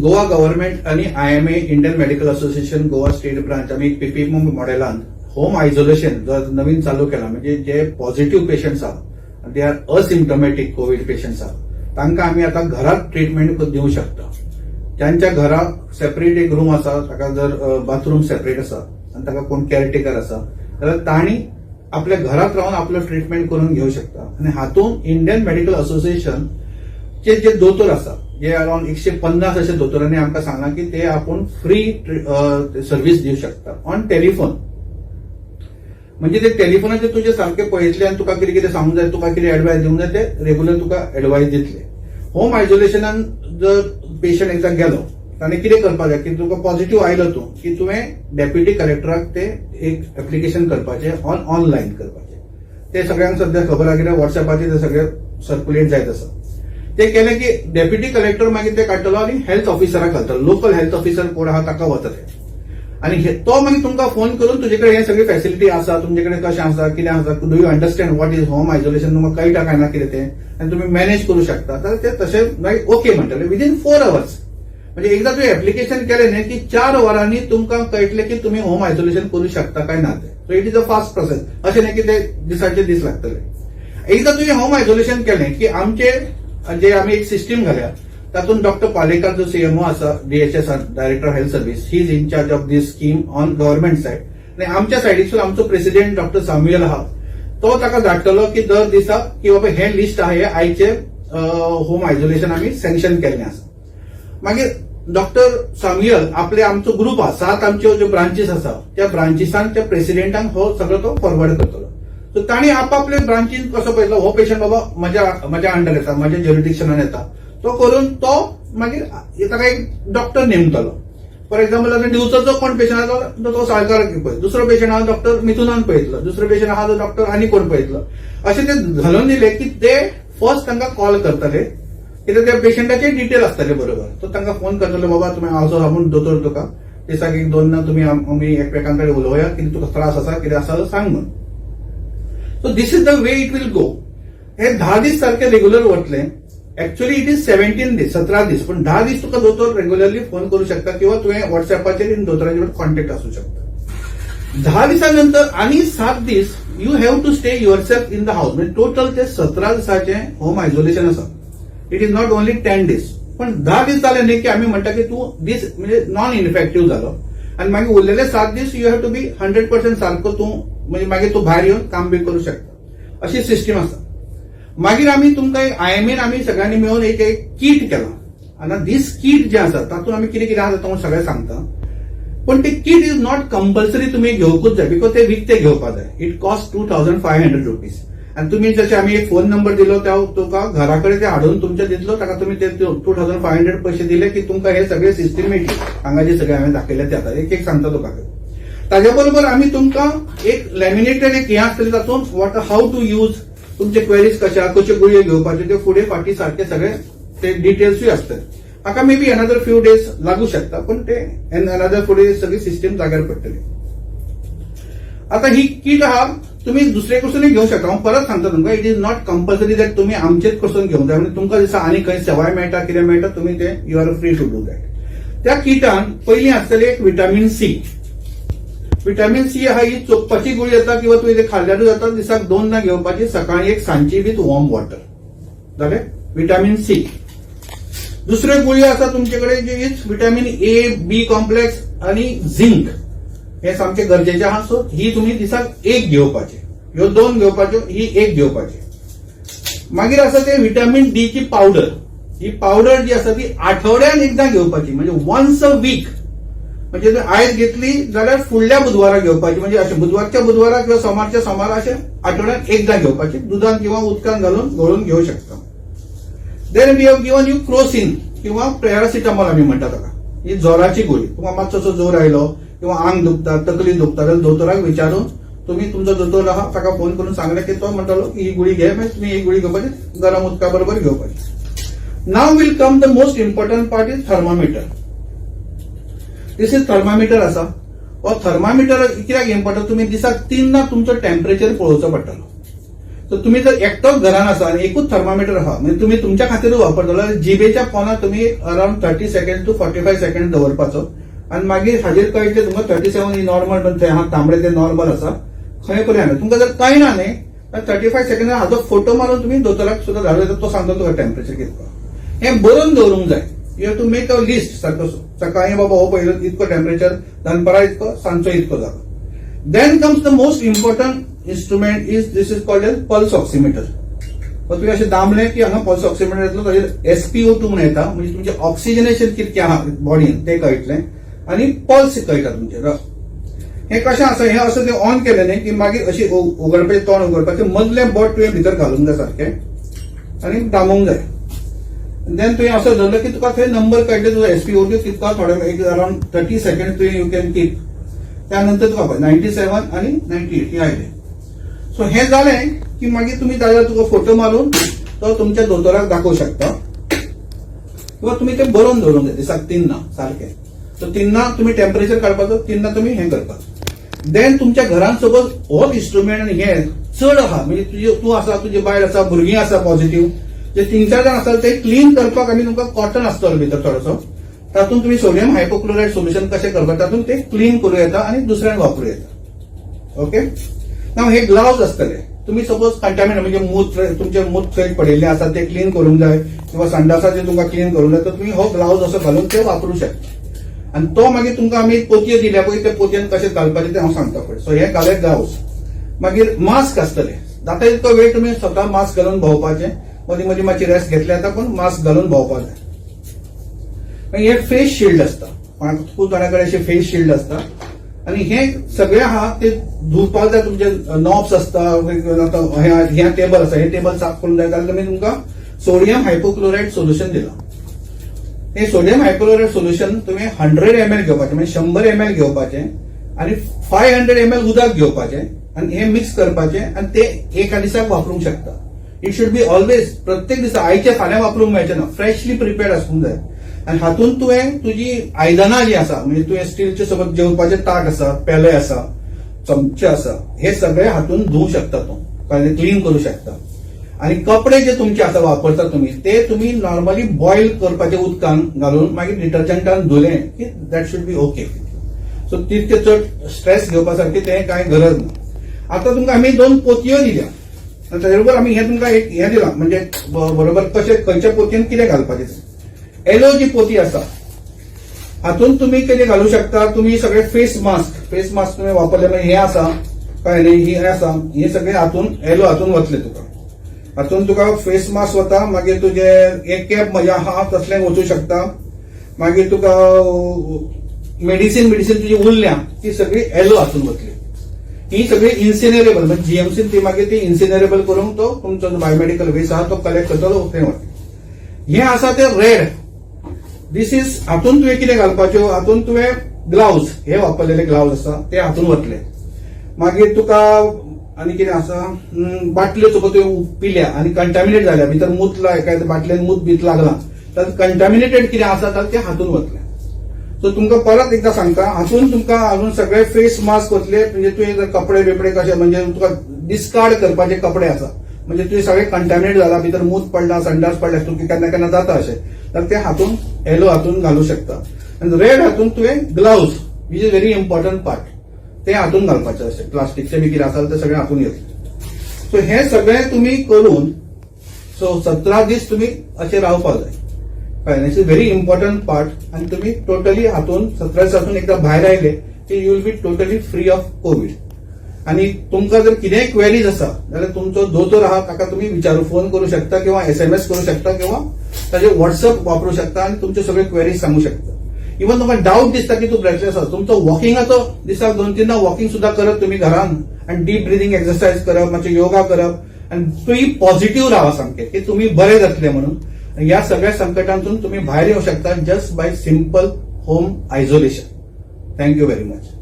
Goa government आणि IMA Indian medical association Goa state branch आम्ही एक PPM मॉडेलान होम आयसोलेशन जो नवीन चालू केला, म्हणजे जे पॉझिटिव्ह पेशंट्स आहात दे आर असिम्टोमॅटिक कोविड पेशंट्स आहात तांकां आम्ही आता घरात ट्रीटमेंट देऊ शकता. ज्यांच्या घरात सेपरेट एक रूम आसा, ताका जर बाथरूम सेपरेट आसा आणि ताका कोण केअरटेकर आसा जाल्यार तांणी आपल्या घरात राहून आपलं ट्रीटमेंट करून घेऊ शकता. आणि हातून इंडियन मेडिकल असोसिएशन जे दोतोर आसा जे अराउंड 150 अशा दोतोरांनी आमकां सांगला की ते आपण फ्री सर्व्हिस दिवं शकता ऑन टेलिफोन. म्हणजे ते टेलिफोनाचेर तुजे सारखे पळयतले आनी तुका कितें कितें सांगूंक जाय, तुका कितें एडवायस दिवंक जाय ते रेग्युलर तुका एडवायस दितले. होम आयसोलेशनान जर पेशंट एकदा गेलो ताणें कितें करपाक जाय की तुका पॉझिटिव्ह आयलो तूं की तुवें डेप्युटी कलेक्टराक ते एक एप्लिकेशन करपाचें ऑनलायन करपाचें. ते सगळ्यांक सध्या खबर आहा कित्याक व्हॉट्सएपाचेर ते सगळें सर्क्युलेट जायत आसा. ते केलें की डेप्युटी कलेक्टर मागीर ते काडटलो आनी हेल्थ ऑफिसराक घालतलो. लोकल हेल्थ ऑफिसर कोण आहा ताका वतले आनी तो मागीर तुमकां फोन करून तुजे कडेन हे सगळी फॅसिलिटी आसा, तुमचे कडेन कशें आसा, कितें आसा, do you understand what is home isolation, तुमकां कळटा काय ना कितें तें आनी तुमी मॅनेज करू शकता. तर ते तशें मागीर ओके म्हणटले विदिन 4 hours. म्हणजे एकदा तुवें एप्लिकेशन केलें न्ही की 4 वरांनी तुमकां कळटलें की तुमी होम आयसोलेशन करू शकता काय ना ते. So it is a fast process. अशें न्ही की ते दिसाचे दीस लागतले. एकदा तुवें होम आयसोलेशन केलें की आमचे जे आमी एक सिस्टीम घाल्या तातूंत डॉक्टर पालेकर जो CMO आसा DHS director health service, he is in charge of these scheme on government side. आनी आमच्या सायडीसून आमचो प्रेसिडेंट डॉक्टर साम्युएल आहा तो ताका धाडटलो की दर दिसा की बाबा हे लिस्ट आहे, हे आयचे होम आयसोलेशन आमी सँक्शन केल्लें आसा. मागीर डॉक्टर साम्युएल आपले आमचो ग्रुप आसा 7 आमच्यो ज्यो ब्रांचीस आसा त्या ब्रांचीसांक त्या प्रेसिडेंटांक हो सगळो तो फॉरवर्ड करतलो. सो तांणी आपापले ब्रांचीन कसो पळयतलो हो पेशंट बाबा म्हज्या अंडर येता, म्हज्या ज्युरिडिक्शनान येता, तो करून तो मागीर ताका एक डॉक्टर नेमतलो. फॉर एक्झाम्पल आता दिवचोचो कोण पेशंट आहा तो साळकार पळय, दुसरो पेशंट आहा डॉक्टर मिथुनान पळयतलो, दुसरो पेशंट आहा तो डॉक्टर आनी कोण पळयतलो. अशें ते घालून दिले की ते फर्स्ट तांकां कॉल करतले कित्याक त्या पेशंटाचे डिटेल आसतले बरोबर. तो तांकां फोन करतलो बाबा तुमी हांव आपूण दोतोर तुका दिसाक 1-2 तुमी आमी एकमेकां कडेन उलोवया, कितें तुका त्रास आसा कितें आसा सांग म्हणून. So this is the way it will go. हे 10 दीस सारखे रेग्युलर वतले. ऍक्च्युअली इट इज 17 दीस 17 दीस, पण 10 दीस तुका दोतोर रेग्युलरली फोन करू शकता किंवा तुवें व्हॉट्सएपाचेर दोतोराचे कडेन कॉन्टॅक्ट आसूं शकता. 10 दिसानंतर आनी 7 दीस you have to stay yourself in the house. म्हणजे टोटल ते 17 दिसाचे होम आयसोलेशन आसा. It is not only 10 days. पण 10 दीस जाले न्ही की आमी म्हणटा की तूं दीस म्हणजे नॉन इनफेक्टिव्ह जालो आनी मागीर उरलेले 7 दीस यू हॅव टू बी 100% सारको तूं म्हणजे मागीर तूं भायर येवन काम बी करू शकता. अशी सिस्टीम आसा. मागीर आमी तुमकां IMAन आमी सगळ्यांनी मेळून एक किट केला. आनी दिस किट जे आसा तातूंत आमी कितें कितें आसा तो सगळें सांगता. पण ते किट इज नॉट कंपल्सरी तुमी घेवकूच जाय बिकॉज ते विकते घेवपा जाय. It cost 2500 rupees. आणि तुम्ही जसे आम्ही एक फोन नंबर दिलो त्या तुका घराकडे ते हाडून तुमच्या दितलो ताका तुम्ही ते 2500 पैसे दिले की तुमकां हे सगळे सिस्टीम मेळटली. हांगा जे सगळे हांवें दाखयले ते आता एक सांगता तुका. ताज्या बरोबर आमी तुमकां एक लॅमिनेटेड एक हें आसतलें तातूंत हाऊ टू यूज, तुमचे क्वेरीज कशे गुळयो घेवपाचे ते फुडें फाटी सारखे सगळे ते डिटेल्सूय आसतले. हाका may be another few days लागू शकता पण ते अनदर फुडें सगळी सिस्टीम जाग्यार पडटली. आता ही किट आहा तुम्ही दुसरे कडसूनय घेवंक शकता. हांव परत सांगता तुमकां it is not compulsory that तुमी आमचेच कडसून घेवंक जाय. म्हणजे तुमकां दिसा आनी खंय सेवाय मेळटा कितें मेळटा तुमी ते you are free to do that. त्या किटान पयलीं आसतली एक विटामीन C. विटामीन C आहा ही चोखपाची गुळी येता किंवा तुवें ते खाल्ल्यारूच जाता. दिसाक 2दां घेवपाची, सकाळी एक सांजची विथ वॉर्म वॉटर. जालें विटामीन C. दुसऱ्यो गुळयो आसा तुमचे कडेन जे is vitamin A, B complex आणि झिंक. हे सामके गरजेचे आहा. सो ही तुम्ही दिसाक 1 घेवपाची, ह्यो 2 घेवपाच्यो, ही 1 घेवपाची. मागीर आसा ते विटामीन D ची पावडर. ही पावडर जी आसा ती आठवड्यान एकदां घेवपाची म्हणजे वन्स अ वीक. म्हणजे जर आयज घेतली जाल्यार फुडल्या बुधवारा घेवपाची. म्हणजे अशें बुधवारच्या बुधवारा किंवा सोमारच्या सोमारा अशें आठवड्यान एकदां घेवपाची. दुधान किंवा उदकान घालून गळून घेवं शकता. Then we have given you Crocin किंवा पॅरासिटामॉल आमी म्हणटा ताका. ही जोराची गोळी. तुमकां मातसो जोर आयलो किंवा आंग दुखता, तकली दुखता जाल्यार दोतोराक विचारून तुम्ही तुमचो दोतोर आहा ताका फोन करून सांगले की तो म्हणटलो की ही गुळी घे. मागीर तुमी ही गुळी घेवपाची, गरम उदका बरोबर घेवपाची. Now will come the most important part is thermometer. This is thermometer आसा. हो थर्मामीटर कित्याक इम्पॉर्टंट, तुमी दिसाक 3दां तुमचो टेम्परेचर पळोवचो पडटलो. सो तुम्ही जर एकटोच घरान आसा आनी एकूच थर्मामीटर आहा म्हणजे तुम्ही तुमच्या खातीर वापरतलो जाल्यार जिबेच्या पोंदा तुम्ही अराउंड 30 सेकंड टू 45 सेकंड दवरपाचो आणि मागीर हाजेर कळटले तुमकां 37 ही नॉर्मल पण थंय तांबडे ते नॉर्मल आसा खंय पर्यंत तुमकां जर कळना न्ही 35 सेकंड हाजो फोटो मारून तुम्ही दोतोराक सुद्धा धाडूं येता तो सांगतो तुका टेम्परेचर कितको हें बरोवन दवरूंक जाय you have to make a list सारको सकाळी बाबा हो पयलो इतको टेम्परेचर दनपारा इतको सांजचो इतको जालो then comes the most important instrument is this is called as pulse oximeter तुवें अशें दामलें की हांगा पल्स ऑक्सिमीटर येतलो ताजेर SpO2 म्हणून येता म्हणजे तुमचें ऑक्सिजनेशन कितकें आहा बॉडीन तें कळटलें आनी पल्स कळटा तुमचें हे कशें आसा हें असं ते ऑन केलें न्ही की मागीर अशी उगडपाचें तोंड उगडपाचें मदलें बोट तुवें भितर घालूंक जाय सारकें आनी दामूंक जाय देन तुवें असं धरलं की तुका थंय नंबर कळटले तुजो SpO2 कितको थोडे एक अराउंड 30 सेकंड तुवें यू कॅन कीप त्यानंतर तुका 97 आणि 98 हे आयले सो हे जालें की मागीर तुम्ही जाल्यार तुका फोटो मारून तो तुमच्या दोतोराक दाखोवं शकता किंवा तुम्ही ते बरोवन दवरूंक जाय दिसाक 3 सारकें सो 3 तुम्ही टेम्परेचर काडपाचो 3 तुम्ही हें करपाचो देन तुमच्या घरान सपोज हो इन्स्ट्रुमेंट आनी हे चड आहा म्हणजे तूं आसा तुजी बायल आसा भुरगीं आसा पॉझिटिव्ह जे 3-4 जाण आसता ते क्लीन करपाक आमी तुमकां कॉटन आसतलो भितर थोडोसो तातूंत तुम्ही सोडियम हायपोक्लोराइड सोल्युशन कशें करपाक तातूंत ते क्लीन करूं येता आनी दुसऱ्यांक वापरूं येता ओके नाव हे ग्लाव्ज आसतले तुम्ही सपोज कंटामिनेट म्हणजे मूत तुमचे मूत थंय पडिल्ले आसा ते क्लीन करूंक जाय किंवा संडासाचे तुमकां क्लीन करूंक जाय तर तुम्ही हो ग्लाव्ज असो घालून ते वापरूं शकता आनी तो मागीर तुमकां आमी पोतयो दिल्या पळय ते पोतयेन कशें घालपाचें ते हांव सांगता पळय सो हे घाले ग्लाव्ज मागीर मास्क आसतले जाता तितको वेळ तुम्ही स्वता मास्क घालून भोंवपाचें मदीं मदीं मातशी रेस्ट घेतली जाता पूण मास्क घालून भोंवपाक जाय हे फेस शिल्ड असता खूप जाणांकडे असे फेस शिल्ड असता आणि हे सगळे आहा ते धुवपाक जाय तुमचे नॉब्स असता ह्या टेबल आसा हे टेबल साफ करून जाय जाल्यार तुमी तुमकां सोडियम हायपोक्लोराइड सोल्युशन दिलां हे सोडियम हायपोक्लोराइड सोल्युशन तुम्ही 100 ml घेवपाचें म्हणजे 100 ml घेवपाचें आणि 500 ml उदक घेवपाचें आणि हे मिक्स करपाचें आणि ते एका दिसाक वापरूंक शकता इट शुड बी ऑलवेज प्रत्येक दिसा आयचे फाल्यां वापरूंक मेळचें ना फ्रेशली प्रिपेर्ड आसूंक जाय आणि हातून तुवें तुजी आयदनां जी आसा म्हणजे तुवें स्टीलचे सोबत जेवपाचे ताट आसा पेले आसा चमचे आसा हे सगळे हातून धुवू शकता तूं क्लीन करू शकता आणि कपडे जे तुमचे आसा वापरता तुम्ही ते तुम्ही नॉर्मली बॉईल करपाचे उदकान घालून मागीर डिटर्जंटान धुलें की that should be okay so तितके चड स्ट्रेस घेवपा सारखे ते कांय गरज ना आता तुमकां आमी 2 पोतयो दिल्या ताचे बरोबर आमी हे तुमकां एक हे दिलां म्हणजे बरोबर कशें खंयच्या पोतयेन कितें घालपाचें एलो जी पोती आसा हातून तुम्ही कितें घालू शकता तुम्ही सगळे फेस मास्क तुम्ही वापरले म्हणजे हे आसा काय नाही हे आसा हे सगळे हातून एलो हातून वतले तुका हातून तुका फेस मास्क वता मागीर तुजे एक कॅप म्हज्या आहा तसलें वचूं शकता मागीर तुका मेडिसिन तुजी उरल्या ती सगळी एलो हातून वतली ही सगळी इन्सिनरेबल म्हणजे जीएमसीन ती मागीर ती इन्सिनरेबल करून तो तुमचो बायोमेडिकल वेस्ट आहा तो कलेक्ट करतलो थंय वता हे आसा ते रेड दिस इज हातून तुवें कितें घालपाच्यो हातून तुवें ग्लाव्ज हे वापरलेले ग्लाव्ज आसा ते हातून वतले मागीर तुका आनी कितें आसा बाटल्यो तुका तुवें पिल्या आनी कंटामिनेट जाल्या भितर मूत एका बाटलेन मूत बीत लागला तर कंटामिनेटेड कितें आसा तर ते हातून वतले सो तुमकां परत एकदा सांगता हातून तुमकां अजून सगळे फेस मास्क वतले म्हणजे तुवें जर कपडे बिपडे कशे म्हणजे तुका डिस्कार्ड करपाचे कपडे आसा म्हणजे तुवें सगळे कंटामिनेट जाला भितर मूत पडला संडास पडला तुका केन्ना केन्ना जाता अशें तर ते हातून येलो हातून घालू शकता आनी रेड हातून तुवें gloves which is very important part ते हातून घालपाचें अशें प्लास्टिकचे बी कितें आसा ते सगळे हातून येतले सो हे सगळे तुम्ही करून सो 17 दीस तुम्ही अशें रावपाक जाय कळ्ळें इज व्हेरी इम्पॉर्टंट पार्ट आनी तुम्ही टोटली हातून 17 दिसांतून एकदा भायर आयले की you will be totally free of Covid आणि तुमकां जर कितेंय क्वेरीज आसा जाल्यार तुमचो दोतोर आहा ताका तुम्ही विचारू फोन करू शकता किंवा SMS करू शकता किंवा ताजे व्हॉट्सअप वापरू शकता आणि तुमचे सगळे क्वेरीज सांगू शकता इवन तुमकां डाऊट दिसता की तूं ब्रेथलेस आसा तुमचो वॉकिंगाचो दिसाक 2-3 वॉकिंग सुद्धा करप तुम्ही घरान आणि डीप ब्रिदिंग एक्सरसाइज करप मातशें योगा करप आणि तुम्ही पॉझिटिव्ह राहा सामके की तुम्ही बरे जातले म्हणून या सगळ्या संकटांतून तुम्ही भायर येऊ शकता just by simple home isolation thank you very much